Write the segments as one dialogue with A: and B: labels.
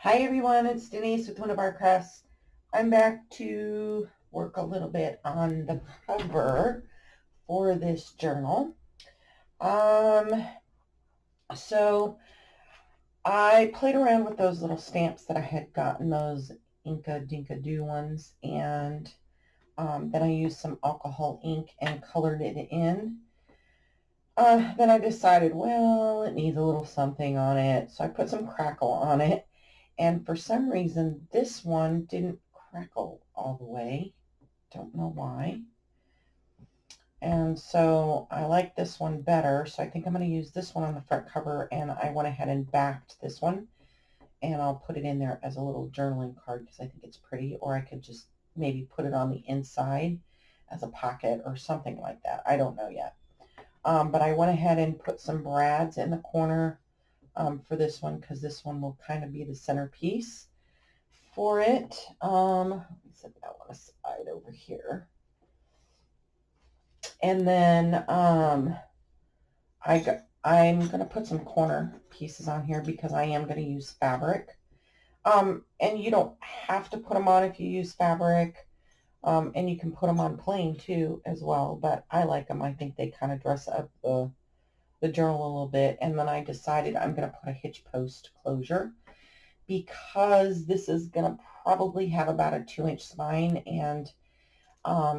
A: Hi everyone, it's Denise with Wondubar Crafts. I'm back to work a little bit on the cover for this journal. Um, so I played around with those little stamps that I had gotten, those Inca Dinka Doo ones, and then I used some alcohol ink and colored it in. Then I decided, well, it needs a little something on it, so I put some crackle on it. And for some reason, this one didn't crackle all the way. Don't know why. And so I like this one better. So I think I'm going to use this one on the front cover. And I went ahead and backed this one. And I'll put it in there as a little journaling card because I think it's pretty. Or I could just maybe put it on the inside as a pocket or something like that. I don't know yet. But I went ahead and put some brads in the corner for this one because this one will kind of be the centerpiece for it. Let me set that one aside over here. And then I'm going to put some corner pieces on here because I am going to use fabric. And you don't have to put them on if you use fabric. And you can put them on plain too as well. But I like them. I think they kind of dress up the journal a little bit. And then I decided I'm going to put a hitch post closure because this is going to probably have about a 2-inch spine. And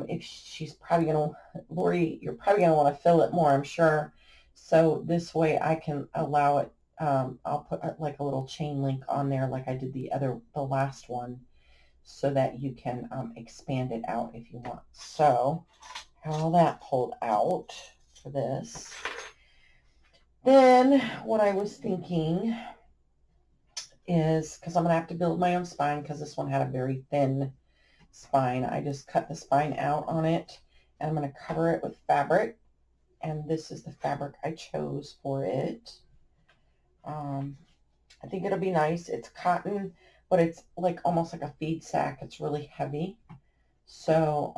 A: if she's probably going to, Lori, you're probably going to want to fill it more, I'm sure. So this way I can allow it. I'll put like a little chain link on there like I did the last one so that you can expand it out if you want. So have all that pulled out for this. Then what I was thinking is, because I'm going to have to build my own spine because this one had a very thin spine. I just cut the spine out on it and I'm going to cover it with fabric. And this is the fabric I chose for it. I think it'll be nice. It's cotton, but it's like almost like a feed sack. It's really heavy. So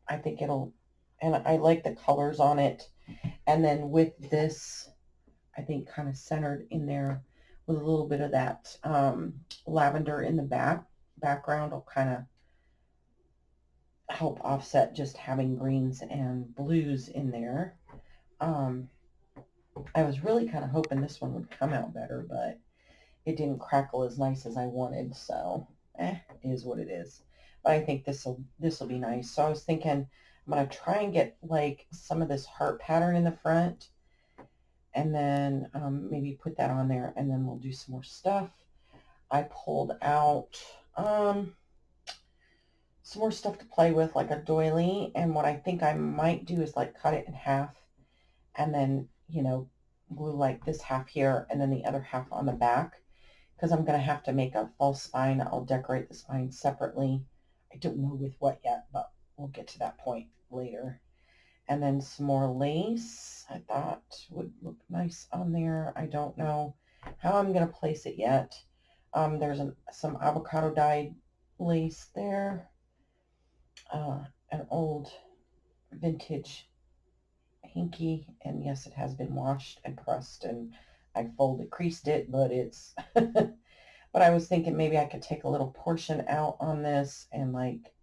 A: I think it'll, and I like the colors on it. And then with this, I think kind of centered in there with a little bit of that lavender in the background will kind of help offset just having greens and blues in there. I was really kind of hoping this one would come out better, but it didn't crackle as nice as I wanted, so it is what it is. But I think this will be nice. So I was thinking I'm gonna try and get like some of this heart pattern in the front, and then maybe put that on there, and then we'll do some more stuff. I pulled out some more stuff to play with, like a doily, and what I think I might do is like cut it in half and then, glue like this half here and then the other half on the back because I'm going to have to make a false spine. I'll decorate the spine separately. I don't know with what yet, but we'll get to that point later. And then some more lace I thought would look nice on there. I don't know how I'm going to place it yet. There's some avocado dyed lace there. An old vintage hinky, and yes, it has been washed and pressed, and I creased it, but it's, but I was thinking maybe I could take a little portion out on this and like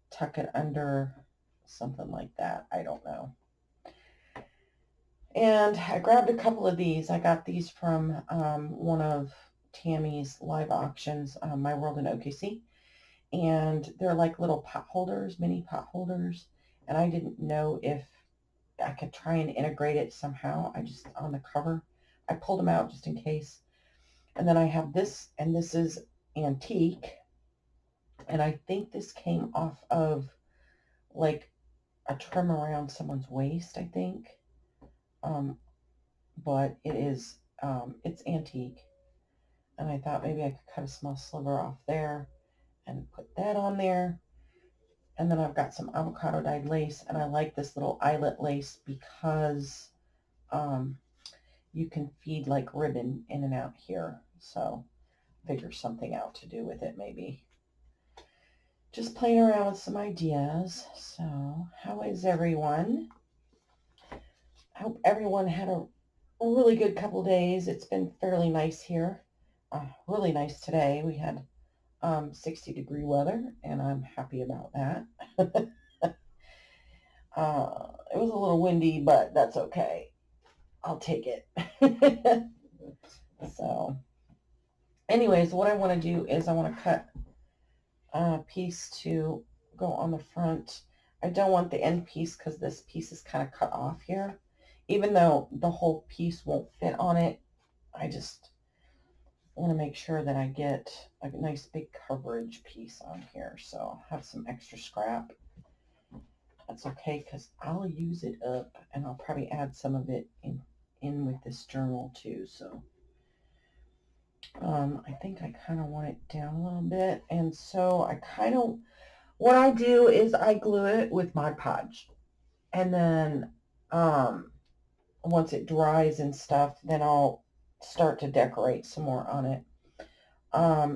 A: tuck it under something like that. I don't know. And I grabbed a couple of these. I got these from one of Tammy's live auctions, My World in OKC. And they're like little pot holders, mini pot holders. And I didn't know if I could try and integrate it somehow. I just, on the cover, I pulled them out just in case. And then I have this, and this is antique. And I think this came off of like a trim around someone's waist, I think. But it is, it's antique. And I thought maybe I could cut a small sliver off there and put that on there. And then I've got some avocado dyed lace, and I like this little eyelet lace because you can feed like ribbon in and out here. So figure something out to do with it maybe. Just playing around with some ideas. So how is everyone? I hope everyone had a really good couple days. It's been fairly nice here. really nice today. We had 60-degree weather, and I'm happy about that. It was a little windy, but that's okay. I'll take it. So, anyways, what I want to do is I want to cut a piece to go on the front. I don't want the end piece because this piece is kind of cut off here. Even though the whole piece won't fit on it, I just want to make sure that I get a nice big coverage piece on here. So I'll have some extra scrap. That's okay because I'll use it up, and I'll probably add some of it in with this journal too. So I think I kind of want it down a little bit, and so I kind of, what I do is I glue it with Mod Podge, and then once it dries and stuff, then I'll start to decorate some more on it.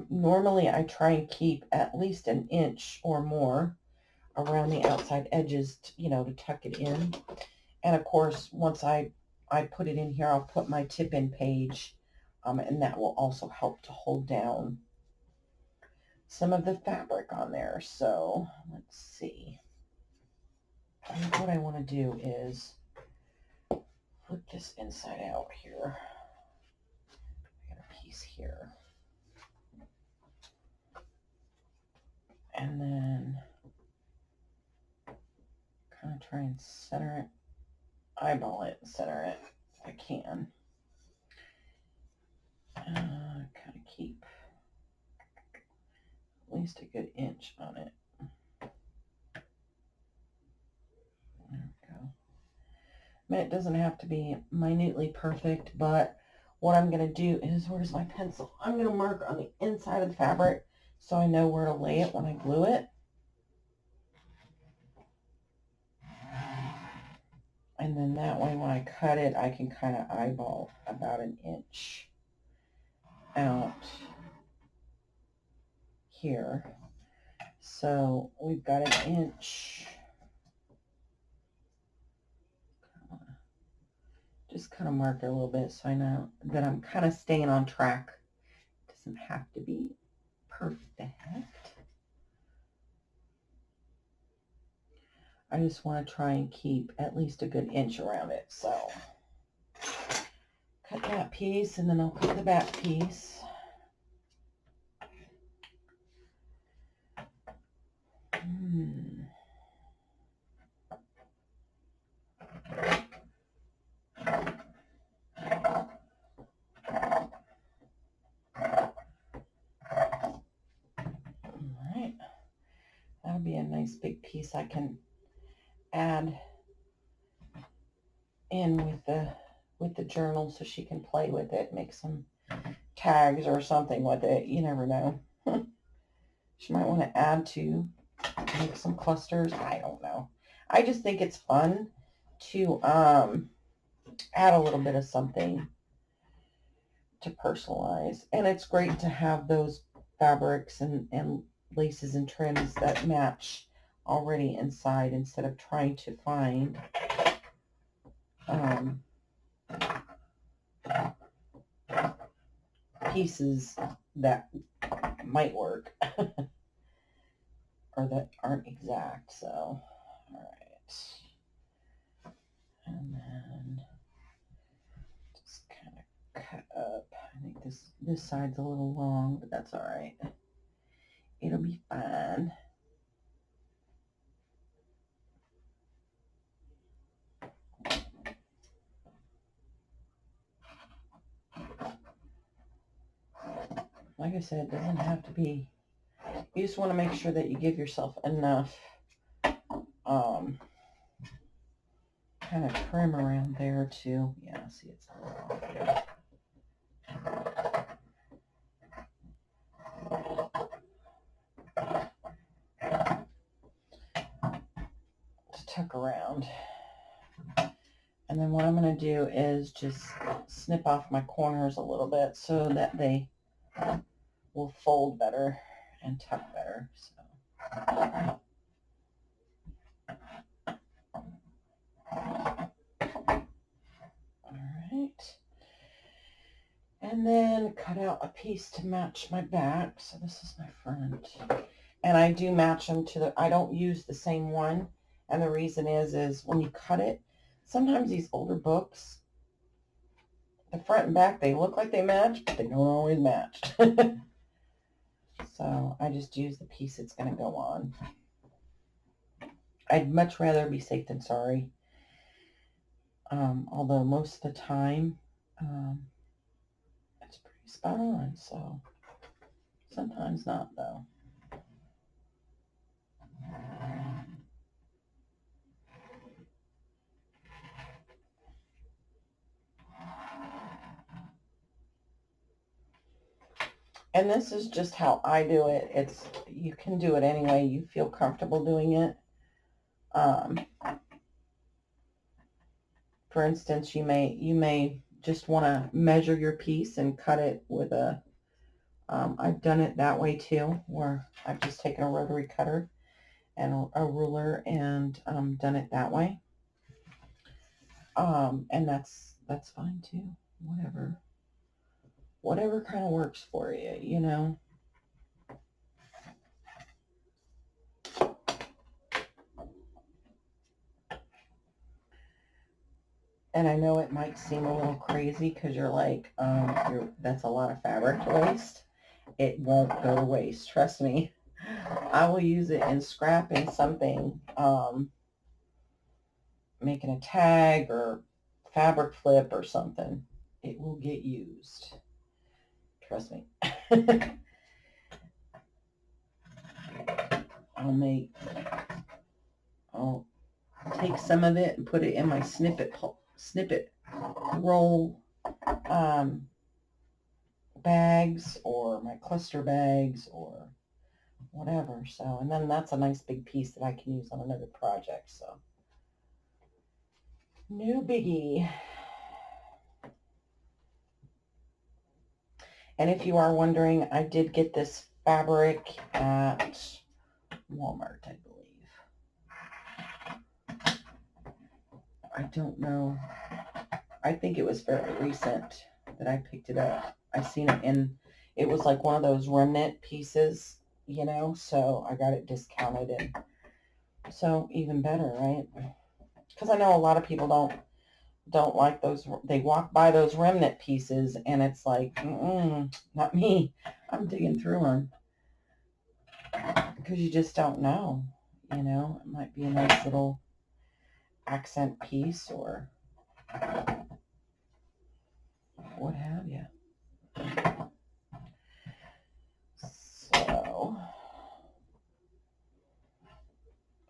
A: Normally I try and keep at least an inch or more around the outside edges, to tuck it in. And of course, once I put it in here, I'll put my tip-in page, and that will also help to hold down some of the fabric on there. So let's see. I think what I want to do is flip this inside out here. I got a piece here. And then kind of try and center it, eyeball it, and center it if I can. Kind of keep at least a good inch on it. There we go. I mean, it doesn't have to be minutely perfect, but what I'm going to do is, where's my pencil? I'm going to mark on the inside of the fabric so I know where to lay it when I glue it. And then that way when I cut it, I can kind of eyeball about an inch out here. So we've got an inch. Just kind of mark it a little bit so I know that I'm kind of staying on track. It doesn't have to be perfect. I just want to try and keep at least a good inch around it. So cut that piece, and then I'll cut the back piece. Alright, that'll be a nice big piece I can add in with the journal so she can play with it, make some tags or something with it. You never know. She might want to add to make some clusters. I don't know. I just think it's fun to add a little bit of something to personalize. And it's great to have those fabrics and laces and trims that match already inside instead of trying to find pieces that might work or that aren't exact. So, all right. And then just kind of cut up. I think this side's a little long, but that's all right. It'll be fine. Like I said, it doesn't have to be. You just want to make sure that you give yourself enough kind of trim around there too. Yeah, see, it's a little off there. To tuck around. And then what I'm going to do is just snip off my corners a little bit so that they will fold better and tuck better. So. Alright. And And then cut out a piece to match my back. So this is my front. And I do match them to the, I don't use the same one. And the reason is when you cut it, sometimes these older books, the front and back, they look like they match, but they don't always match. So I just use the piece it's going to go on. I'd much rather be safe than sorry. Although most of the time, it's pretty spot on. So sometimes not, though. And this is just how I do it. It's, you can do it any way you feel comfortable doing it. For instance, you may just want to measure your piece and cut it with a, I've done it that way too, where I've just taken a rotary cutter and a ruler and done it that way. And that's fine too. Whatever kind of works for you, you know. And I know it might seem a little crazy because you're like, that's a lot of fabric to waste. It won't go to waste, trust me. I will use it in scrapping something, making a tag or fabric flip or something. It will get used. Trust me. I'll take some of it and put it in my snippet roll bags or my cluster bags or whatever. So, and then that's a nice big piece that I can use on another project. So, no biggie. And if you are wondering, I did get this fabric at Walmart, I believe. I don't know. I think it was fairly recent that I picked it up. I seen it in, it was like one of those remnant pieces, you know, so I got it discounted, and so even better, right? Because I know a lot of people don't like those. They walk by those remnant pieces and it's like, not me. I'm digging through them because you just don't know, you know. It might be a nice little accent piece or what have you. So,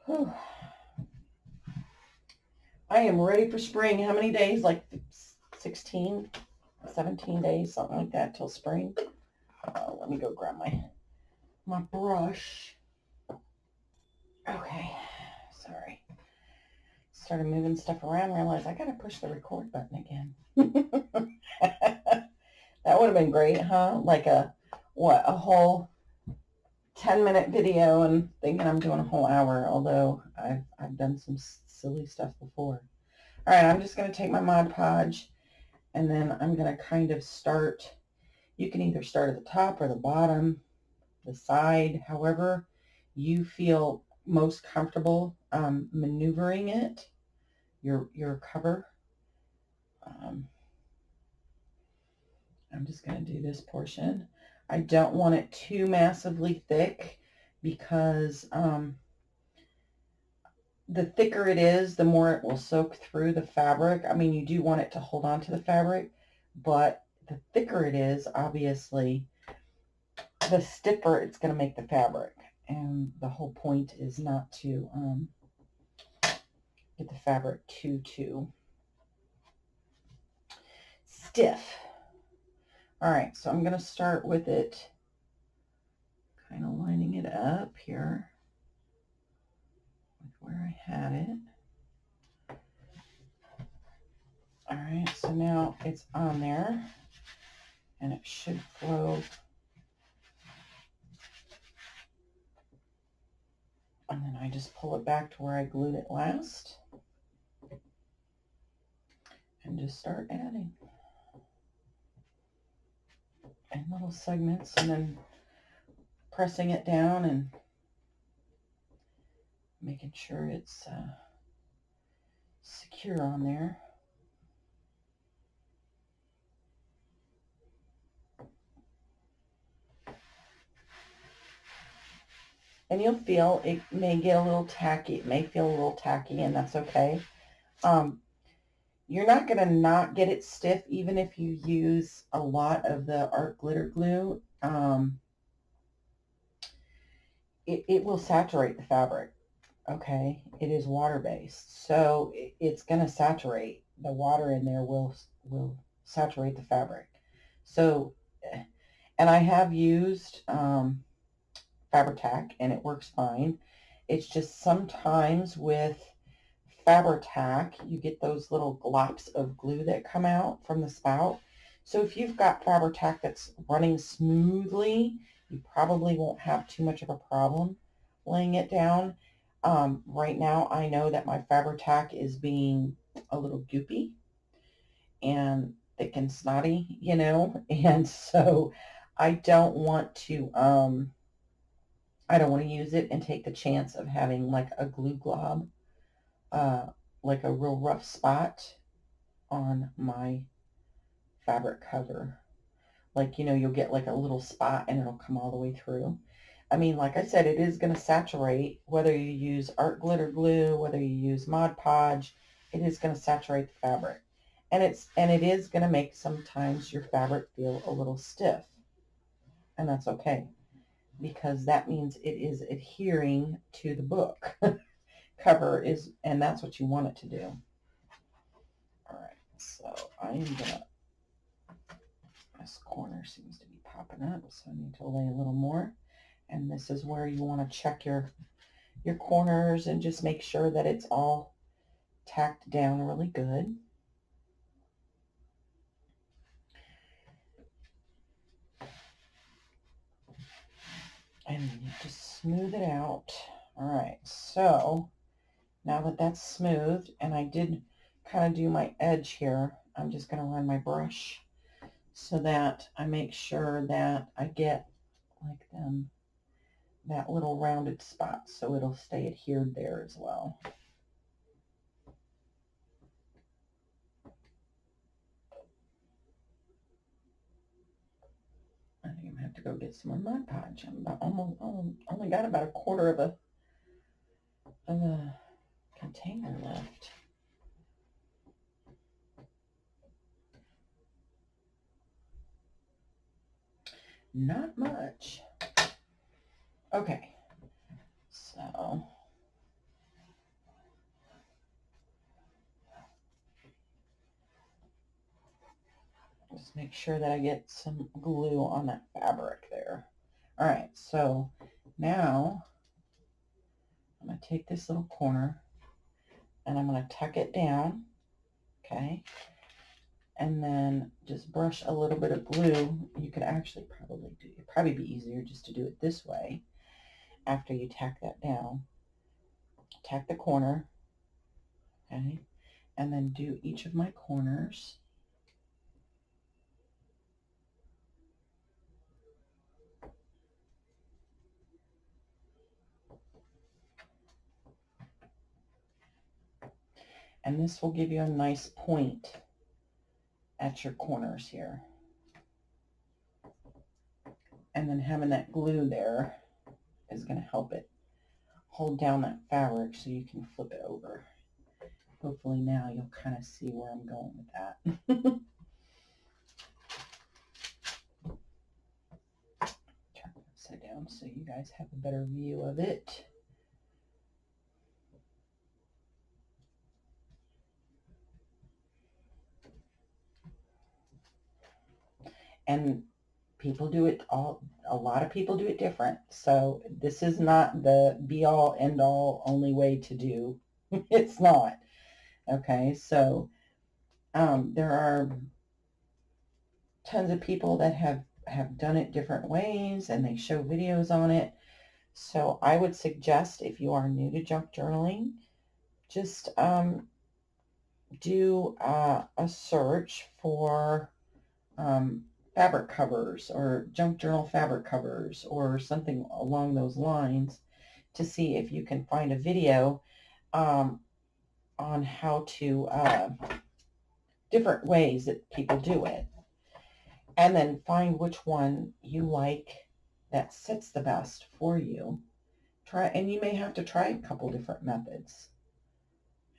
A: whew. I am ready for spring. How many days? Like 16, 17 days, something like that till spring. Let me go grab my brush. Okay, sorry. Started moving stuff around, realized I gotta push the record button again. That would have been great, huh? Like a whole 10-minute video and thinking I'm doing a whole hour, although I've done some silly stuff before. All right, I'm just going to take my Mod Podge and then I'm going to kind of start. You can either start at the top or the bottom, the side, however you feel most comfortable maneuvering it, your cover. I'm just going to do this portion. I don't want it too massively thick because the thicker it is, the more it will soak through the fabric. I mean, you do want it to hold on to the fabric, but the thicker it is, obviously, the stiffer it's going to make the fabric. And the whole point is not to get the fabric too stiff. All right, so I'm going to start with it, kind of lining it up here with where I had it. All right, so now it's on there, and it should flow. And then I just pull it back to where I glued it last, and just start adding. in little segments and then pressing it down and making sure it's secure on there. And you'll feel it may get a little tacky. It may feel a little tacky, and that's okay. You're not going to not get it stiff even if you use a lot of the art glitter glue. It will saturate the fabric. Okay, it is water-based, so it's going to saturate. The water in there will saturate the fabric. So, and I have used Fabri-Tac, and it works fine. It's just sometimes with Fabri-Tac, you get those little glops of glue that come out from the spout. So if you've got Fabri-Tac that's running smoothly, you probably won't have too much of a problem laying it down. Right now, I know that my Fabri-Tac is being a little goopy and thick and snotty, you know, and so I don't want to use it and take the chance of having like a glue glob, like a real rough spot on my fabric cover. Like, you know, you'll get like a little spot and it'll come all the way through. I mean, like I said, it is going to saturate, whether you use art glitter glue, whether you use Mod Podge, it is going to saturate the fabric. And it is going to make sometimes your fabric feel a little stiff. And that's okay, because that means it is adhering to the book cover and that's what you want it to do. All right, so I am gonna, this corner seems to be popping up, so I need to lay a little more. And this is where you want to check your corners and just make sure that it's all tacked down really good. And then you just smooth it out. All right, so now that that's smooth, and I did kind of do my edge here, I'm just going to run my brush so that I make sure that I get like that little rounded spot, so it'll stay adhered there as well. I think I'm gonna have to go get some more Mod Podge. I'm about only got about a quarter of a container left. Not much. Okay, so just make sure that I get some glue on that fabric there. All right, so now I'm going to take this little corner and I'm going to tuck it down, okay? And then just brush a little bit of glue. You could actually probably be easier just to do it this way after you tack that down. Tack the corner, okay? And then do each of my corners. And this will give you a nice point at your corners here. And then having that glue there is going to help it hold down that fabric so you can flip it over. Hopefully now you'll kind of see where I'm going with that. Turn it upside down so you guys have a better view of it. And people do it a lot of people do it different. So this is not the be all end all only way to do. It's not. Okay, so there are tons of people that have done it different ways and they show videos on it. So I would suggest, if you are new to junk journaling, just do a search for fabric covers or junk journal fabric covers or something along those lines to see if you can find a video on how to, different ways that people do it. And then find which one you like that sits the best for you. Try, and you may have to try a couple different methods.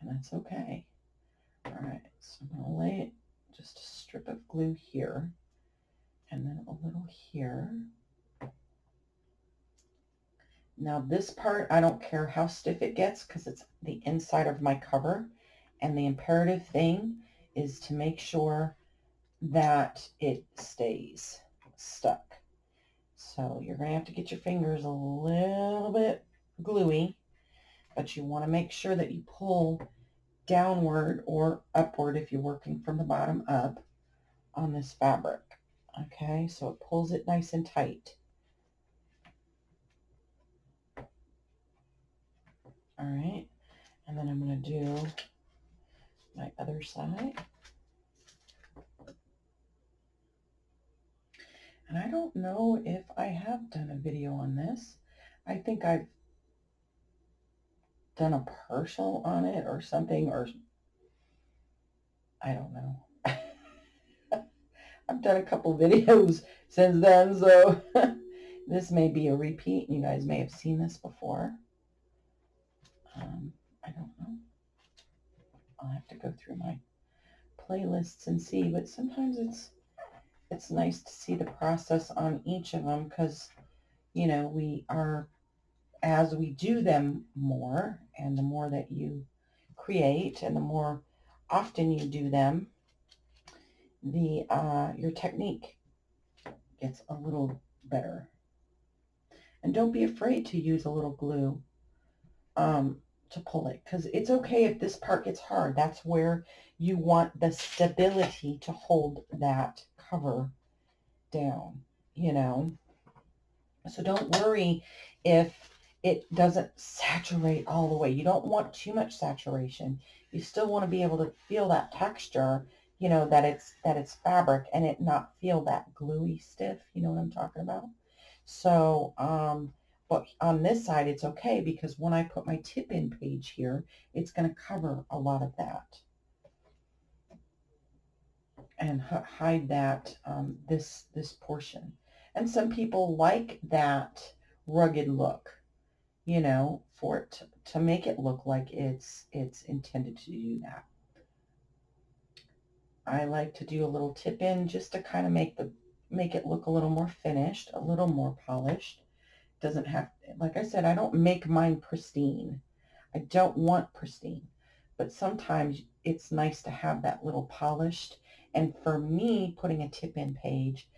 A: And that's okay. All right, so I'm going to lay it, just a strip of glue here, and then a little here. Now this part, I don't care how stiff it gets because it's the inside of my cover. And the imperative thing is to make sure that it stays stuck. So you're going to have to get your fingers a little bit gluey, but you want to make sure that you pull downward or upward if you're working from the bottom up on this fabric. Okay, so it pulls it nice and tight. All right, and then I'm going to do my other side. And I don't know if I have done a video on this. I think I've done a partial on it or something, or I don't know. I've done a couple videos since then, so this may be a repeat. You guys may have seen this before. I don't know. I'll have to go through my playlists and see, but sometimes it's nice to see the process on each of them because, you know, we are, as we do them more, and the more that you create and the more often you do them, the your technique gets a little better. And don't be afraid to use a little glue to pull it, because it's okay if this part gets hard. That's where you want the stability to hold that cover down, you know. So don't worry if it doesn't saturate all the way. You don't want too much saturation. You still want to be able to feel that texture, you know, that it's fabric, and it not feel that gluey stiff, you know what I'm talking about? So, but on this side, it's okay because when I put my tip-in page here, it's going to cover a lot of that and hide that, this portion. And some people like that rugged look, you know, for it to make it look like it's intended to do that. I like to do a little tip-in just to kind of make it look a little more finished, a little more polished. Doesn't have, like I said, I don't make mine pristine. I don't want pristine, but sometimes it's nice to have that little polished. And for me, putting a tip-in page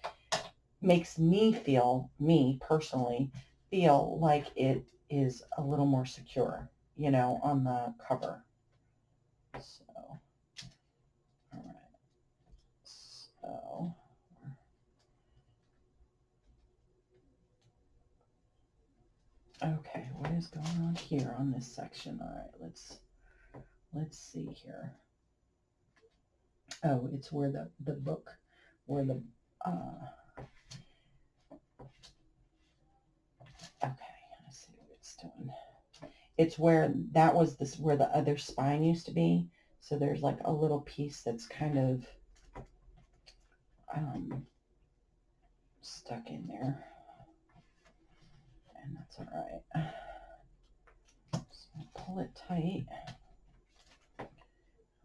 A: makes me feel, me personally, feel like it is a little more secure, you know, on the cover. So, all right. So, okay, what is going on here on this section? All right, let's see here. Oh, it's where the book, where the, okay, let's see what it's doing. It's where, that was this, where the other spine used to be. So there's like a little piece that's kind of stuck in there. And that's all right. So pull it tight.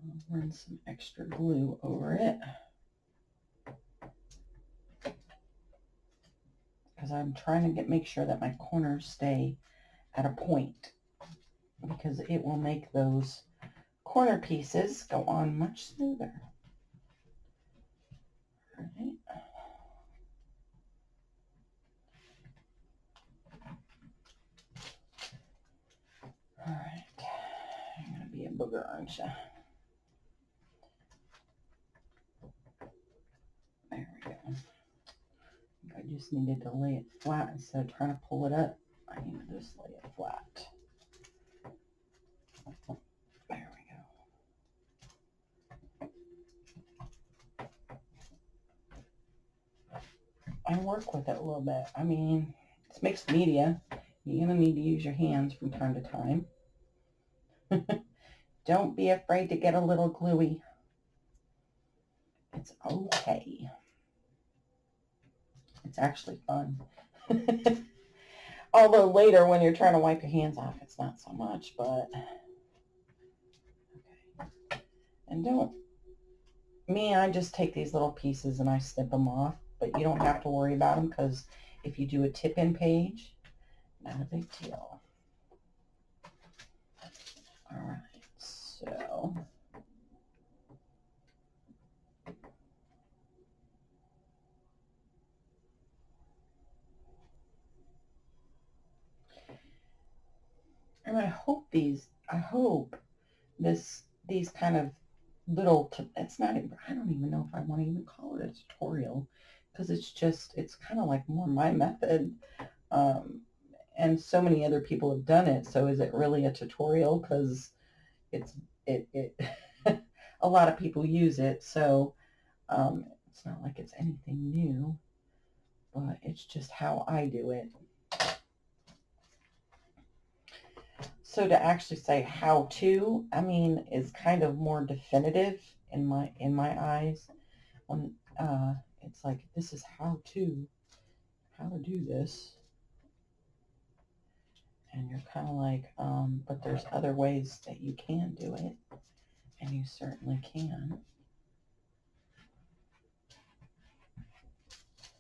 A: I'll run some extra glue over it, because I'm trying to make sure that my corners stay at a point, because it will make those corner pieces go on much smoother. All right. All right. You're going to be a booger, aren't you? There we go. I just needed to lay it flat instead of trying to pull it up. I need to just lay it flat. There we go. and work with it a little bit. I mean, it's mixed media. You're going to need to use your hands from time to time. Don't be afraid to get a little gluey. It's okay. It's actually fun. Although later when you're trying to wipe your hands off, it's not so much, but okay. And I just take these little pieces and I snip them off, but you don't have to worry about them because if you do a tip-in page, not a big deal. All right, so and I hope these kind of little, it's not, I don't even know if I want to even call it a tutorial because it's kind of like more my method. And so many other people have done it. So is it really a tutorial? Because it a lot of people use it. So it's not like it's anything new, but it's just how I do it. So to actually say how to, I mean, is kind of more definitive in my eyes. When it's like, this is how to do this. And you're kind of like, but there's other ways that you can do it. And you certainly can.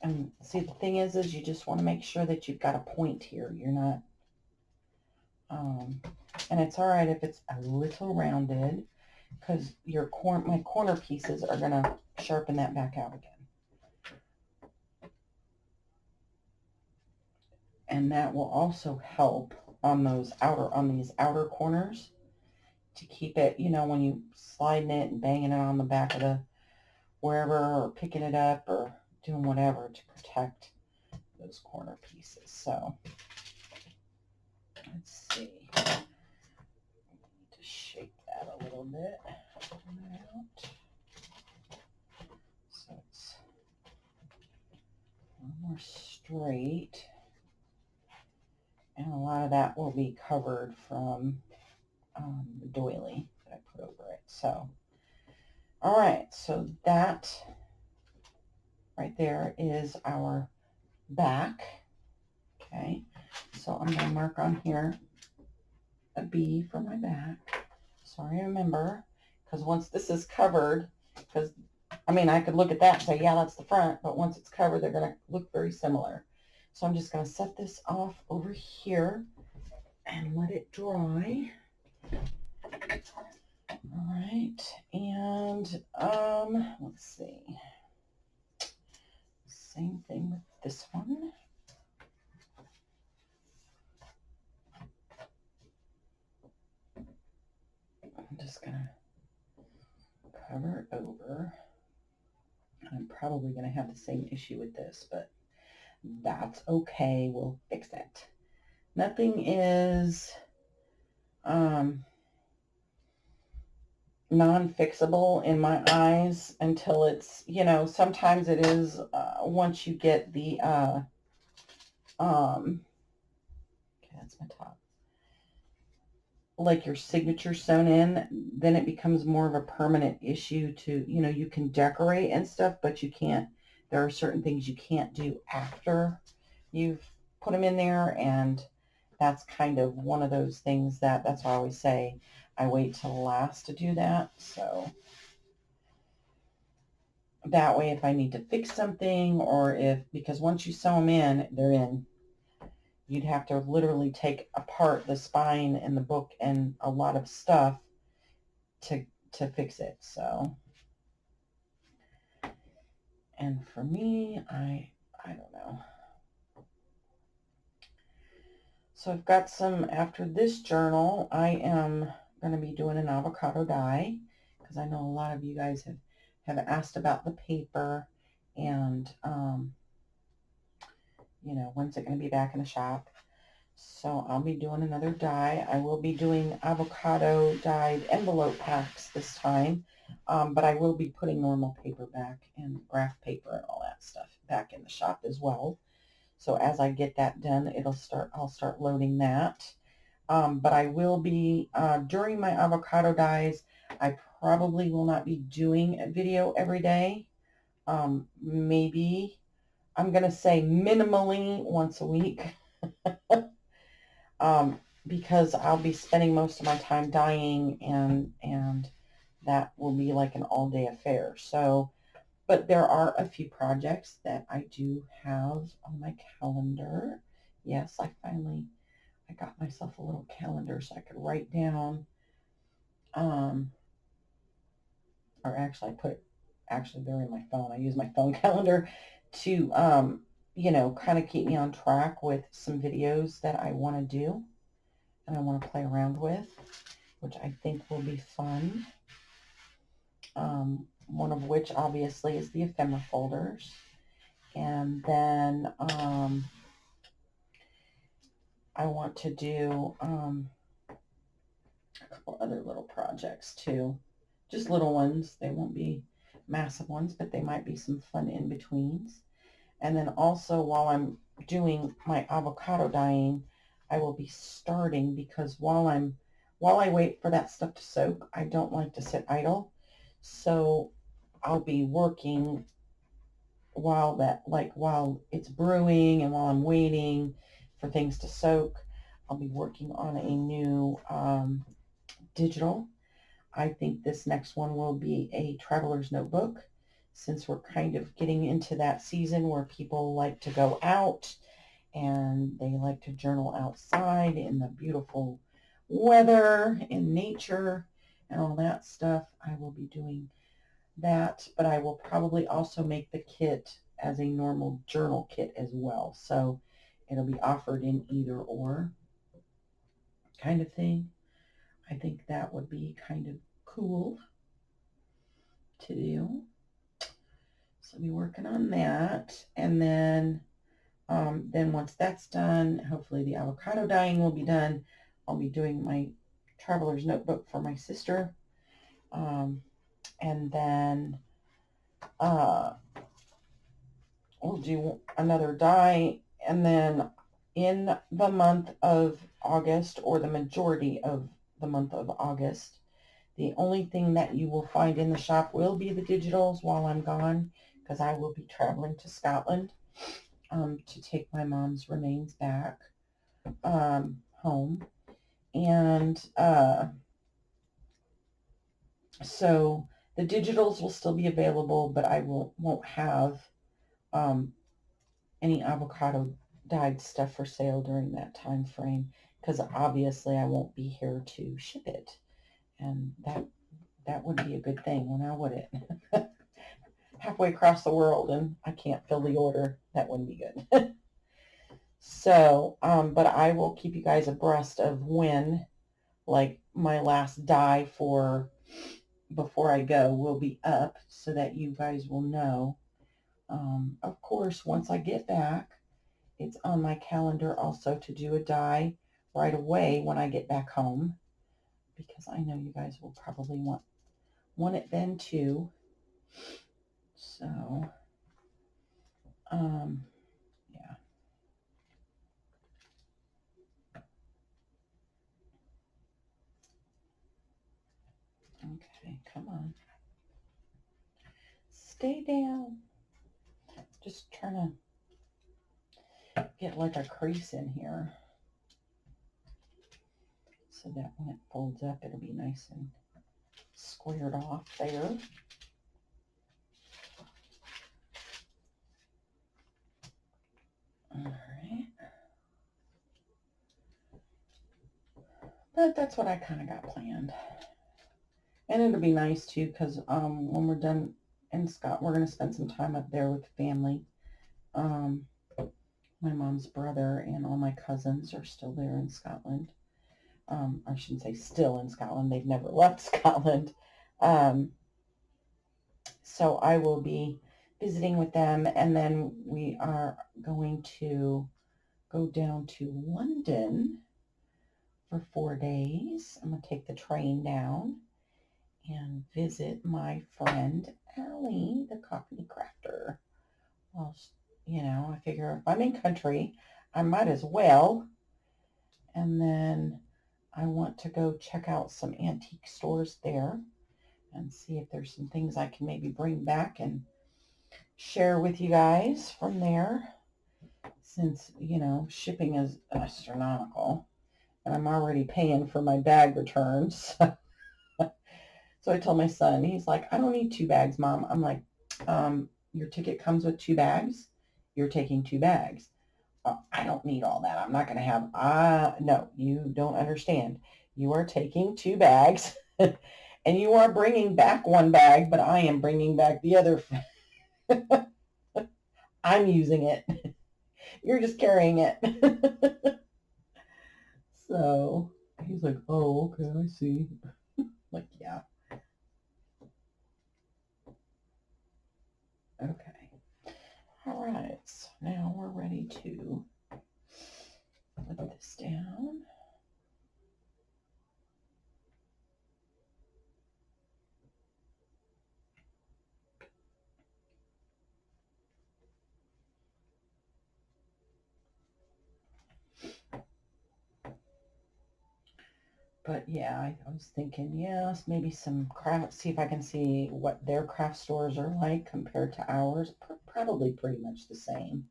A: And see, the thing is you just want to make sure that you've got a point here. You're not, and it's all right if it's a little rounded because my corner pieces are going to sharpen that back out again. And that will also help on these outer corners to keep it, when you sliding it and banging it on the back of the wherever or picking it up or doing whatever to protect those corner pieces. So let's see. I need to shake that a little bit. Out. So it's a little more straight. And a lot of that will be covered from the doily that I put over it. So, all right. So that right there is our back. Okay. So I'm going to mark on here a B for my back. So I remember, because once this is covered, because I could look at that and say, yeah, that's the front, but once it's covered, they're going to look very similar. So I'm just going to set this off over here and let it dry. All right, and let's see. Same thing with this one. I'm just going to cover it over. I'm probably going to have the same issue with this, but that's okay. We'll fix it. Nothing is non-fixable in my eyes until it's, sometimes it is once you get the, okay, that's my top, like your signature sewn in, then it becomes more of a permanent issue to, you can decorate and stuff, but you can't, there are certain things you can't do after you've put them in there, and that's kind of one of those things that's why I always say I wait till last to do that. So that way, if I need to fix something or because once you sew them in, they're in. You'd have to literally take apart the spine and the book and a lot of stuff to fix it. So, and for me, I don't know. So I've got after this journal, I am going to be doing an avocado die because I know a lot of you guys have asked about the paper and, when's it going to be back in the shop? So I'll be doing another die. I will be doing avocado dyed envelope packs this time. But I will be putting normal paper back and graph paper and all that stuff back in the shop as well. So as I get that done, I'll start loading that. But I will be, during my avocado dyes, I probably will not be doing a video every day. Maybe, I'm going to say minimally once a week. Because I'll be spending most of my time dyeing, and that will be like an all-day affair. So, but there are a few projects that I do have on my calendar. Yes, I got myself a little calendar so I could write down, or actually I put it, actually they're in my phone. I use my phone calendar to, kind of keep me on track with some videos that I want to do and I want to play around with, which I think will be fun. One of which obviously is the ephemera folders. And then I want to do a couple other little projects too. Just little ones. They won't be massive ones, but they might be some fun in-betweens. And then also while I'm doing my avocado dyeing, I will be starting, because while I wait for that stuff to soak, I don't like to sit idle. So I'll be working while it's brewing and while I'm waiting for things to soak. I'll be working on a new digital. I think this next one will be a traveler's notebook, since we're kind of getting into that season where people like to go out and they like to journal outside in the beautiful weather and nature and all that stuff. I will be doing that, but I will probably also make the kit as a normal journal kit as well. So it'll be offered in either or kind of thing. I think that would be kind of cool to do. So I'll be working on that. And then once that's done, hopefully the avocado dyeing will be done. I'll be doing my traveler's notebook for my sister. And then we'll do another dye. And then in the month of August, or the majority of the month of August, the only thing that you will find in the shop will be the digitals while I'm gone, because I will be traveling to Scotland to take my mom's remains back home. And so the digitals will still be available, but I won't have any avocado dyed stuff for sale during that time frame, because obviously I won't be here to ship it, and that would be a good thing, now would it? Halfway across the world and I can't fill the order. That wouldn't be good. So, but I will keep you guys abreast of when, like, my last dye for before I go will be up, so that you guys will know. Of course, once I get back, it's on my calendar also to do a dye right away when I get back home, because I know you guys will probably want it then too. So, yeah. Okay, come on. Stay down. Just trying to get like a crease in here, so that when it folds up, it'll be nice and squared off there. All right. But that's what I kind of got planned. And it'll be nice too, because when we're done in Scott, we're going to spend some time up there with the family. My mom's brother and all my cousins are still there in Scotland. I shouldn't say still in Scotland. They've never left Scotland. So I will be visiting with them, and then we are going to go down to London for 4 days. I'm going to take the train down, and visit my friend Allie, the coffee crafter. Well, you know, I figure if I'm in country, I might as well. And then I want to go check out some antique stores there and see if there's some things I can maybe bring back and share with you guys from there, since, you know, shipping is astronomical and I'm already paying for my bag returns. So I told my son, he's like, I don't need 2 bags, Mom. I'm like, your ticket comes with 2 bags. You're taking 2 bags. I don't need all that. I'm not going to have, no, you don't understand. You are taking 2 bags and you are bringing back 1 bag, but I am bringing back the other. I'm using it. You're just carrying it. So he's like, oh, okay, I see. Like, yeah. Okay. All right. So now we're ready to put this down. But yeah, I was thinking, yes, maybe some craft, see if I can see what their craft stores are like compared to ours. Probably pretty much the same,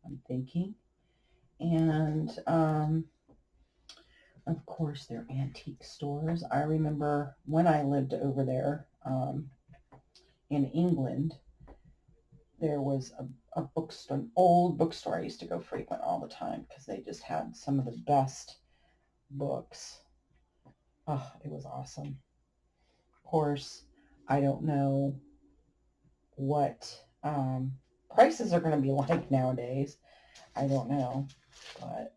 A: I'm thinking. And of course, they're antique stores. I remember when I lived over there in England, there was a bookstore, an old bookstore I used to go frequent all the time because they just had some of the best books. Oh, it was awesome. Of course, I don't know what prices are going to be like nowadays. I don't know, but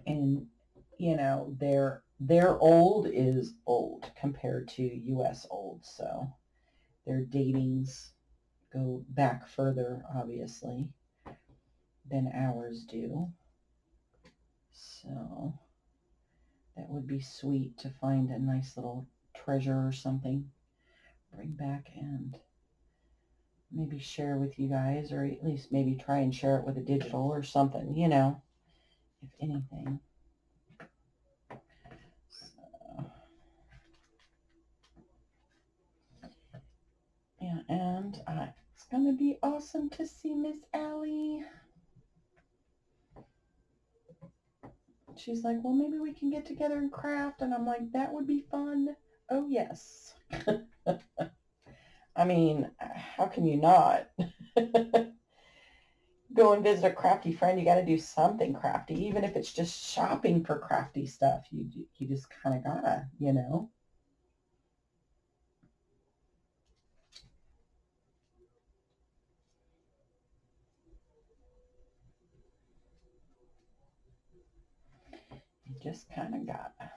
A: and you know their old is old compared to U.S. old, so their datings go back further, obviously, than ours do. So that would be sweet to find a nice little treasure or something, bring back and maybe share with you guys, or at least maybe try and share it with a digital or something, you know, if anything. So, yeah, and it's going to be awesome to see Miss Allie. She's like, well, maybe we can get together and craft. And I'm like, that would be fun. Oh, yes. I mean, how can you not? Go and visit a crafty friend. You got to do something crafty, even if it's just shopping for crafty stuff. You just kind of gotta, you know. You just kind of gotta.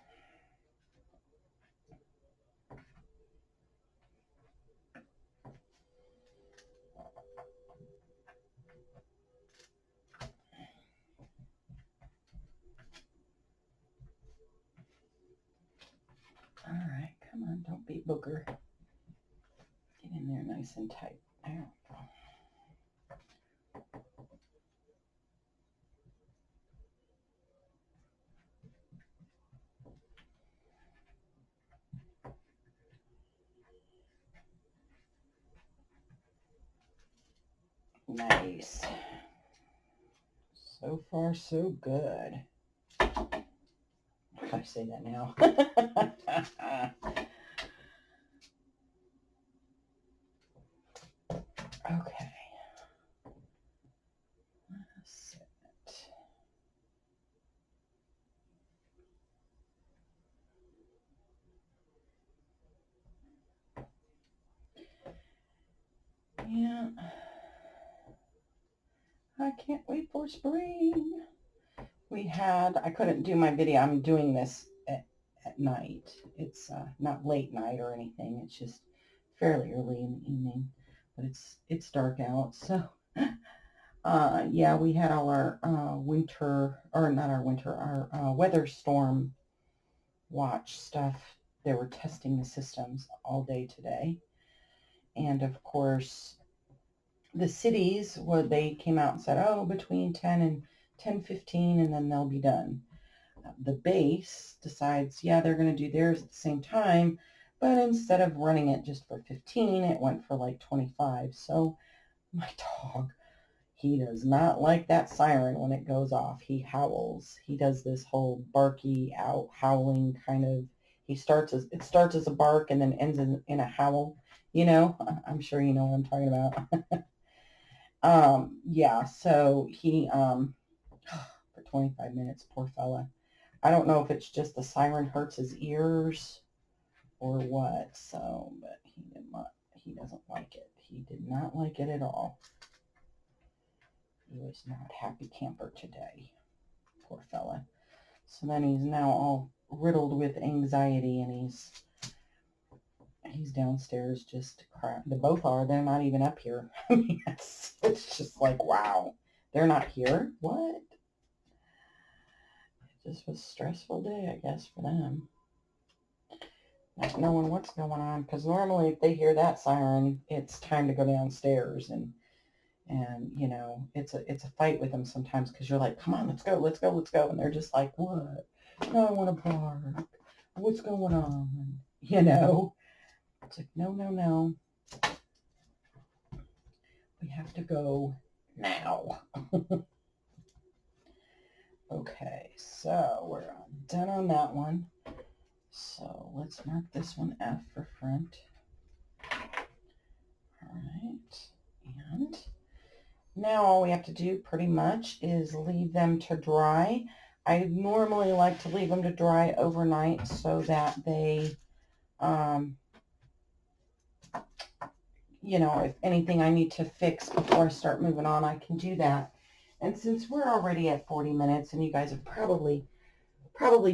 A: All right, come on, don't be booger. Get in there nice and tight. There we go. Nice. So far, so good. I say that now. Okay. Let's sit. Yeah. I can't wait for spring. I couldn't do my video. I'm doing this at night. It's not late night or anything. It's just fairly early in the evening, but it's dark out. So, yeah, we had all our winter, or not our winter, our weather storm watch stuff. They were testing the systems all day today. And of course, the cities, they came out and said, oh, between 10 and 10:15, and then they'll be done. The base decides, yeah, they're going to do theirs at the same time, but instead of running it just for 15, it went for like 25. So my dog, he does not like that siren when it goes off. He howls. He does this whole barky out howling kind of. It starts as a bark and then ends in a howl. You know, I'm sure you know what I'm talking about. Yeah, so he, for 25 minutes, poor fella. I don't know if it's just the siren hurts his ears or what, so, but he doesn't like it. He did not like it at all. He was not happy camper today, poor fella. So then he's now all riddled with anxiety, and he's downstairs just crap. They both are. They're not even up here. I mean, it's just like, wow. They're not here? What? It just was a stressful day, I guess, for them. Not knowing what's going on, because normally if they hear that siren, it's time to go downstairs, and you know, it's a fight with them sometimes, because you're like, come on, let's go, and they're just like, what? No, I want to bark. What's going on? You know, it's like, no, we have to go now. Okay, so we're done on that one. So let's mark this one F for front. All right, and now all we have to do pretty much is leave them to dry. I normally like to leave them to dry overnight so that they, you know, if anything I need to fix before I start moving on, I can do that. And since we're already at 40 minutes and you guys have probably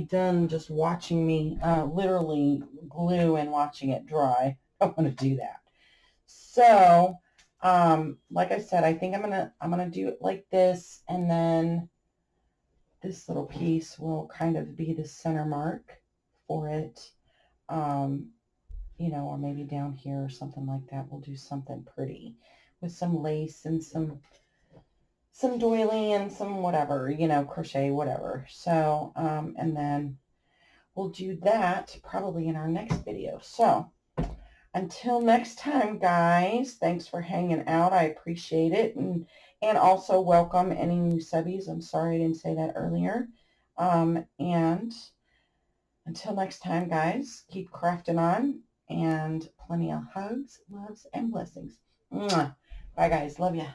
A: done just watching me literally glue and watching it dry, I want to do that. So, like I said, I think I'm gonna do it like this, and then this little piece will kind of be the center mark for it. You know, or maybe down here or something like that. We'll do something pretty with some lace and some doily and some whatever, you know, crochet, whatever. So, and then we'll do that probably in our next video. So until next time, guys, thanks for hanging out. I appreciate it. And also welcome any new subbies. I'm sorry I didn't say that earlier. And until next time, guys, keep crafting on, and plenty of hugs, loves, and blessings. Mwah. Bye, guys. Love ya.